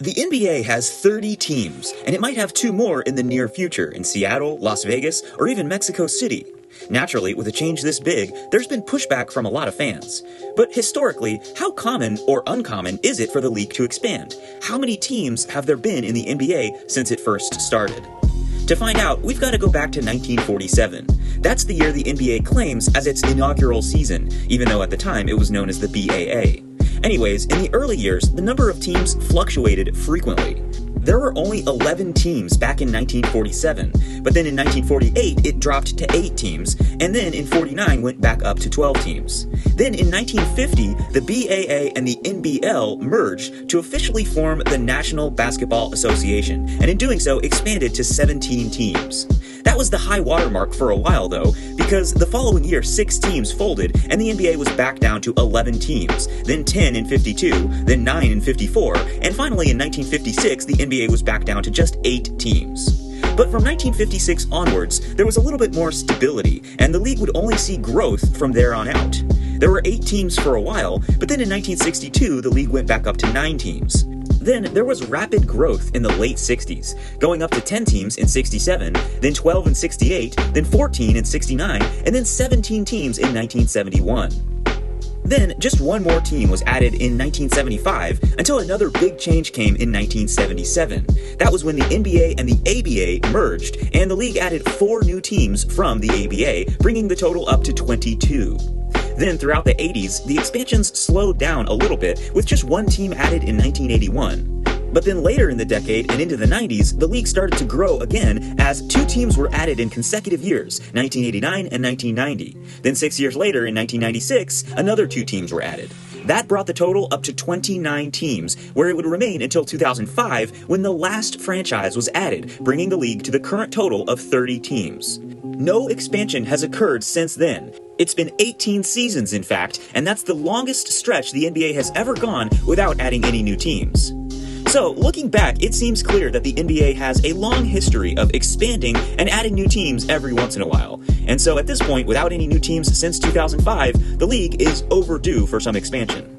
The NBA has 30 teams, and it might have two more in the near future in Seattle, Las Vegas, or even Mexico City. Naturally, with a change this big, there's been pushback from a lot of fans. But historically, how common or uncommon is it for the league to expand? How many teams have there been in the NBA since it first started? To find out, we've got to go back to 1947. That's the year the NBA claims as its inaugural season, even though at the time it was known as the BAA. Anyways, in the early years, the number of teams fluctuated frequently. There were only 11 teams back in 1947, but then in 1948 it dropped to 8 teams, and then in 49 went back up to 12 teams. Then in 1950, the BAA and the NBL merged to officially form the National Basketball Association, and in doing so expanded to 17 teams. That was the high watermark for a while though, because the following year 6 teams folded and the NBA was back down to 11 teams, then 10 in 52, then 9 in 54, and finally in 1956 the NBA was back down to just 8 teams. But from 1956 onwards, there was a little bit more stability, and the league would only see growth from there on out. There were 8 teams for a while, but then in 1962 the league went back up to 9 teams. Then there was rapid growth in the late 60s, going up to 10 teams in 67, then 12 in 68, then 14 in 69, and then 17 teams in 1971. Then, just one more team was added in 1975 until another big change came in 1977. That was when the NBA and the ABA merged, and the league added 4 new teams from the ABA, bringing the total up to 22. Then, throughout the 80s, the expansions slowed down a little bit, with just one team added in 1981. But then later in the decade and into the 90s, the league started to grow again as 2 teams were added in consecutive years, 1989 and 1990. Then 6 years later, in 1996, another 2 teams were added. That brought the total up to 29 teams, where it would remain until 2005 when the last franchise was added, bringing the league to the current total of 30 teams. No expansion has occurred since then. It's been 18 seasons, in fact, and that's the longest stretch the NBA has ever gone without adding any new teams. So, looking back, it seems clear that the NBA has a long history of expanding and adding new teams every once in a while. And so at this point, without any new teams since 2005, the league is overdue for some expansion.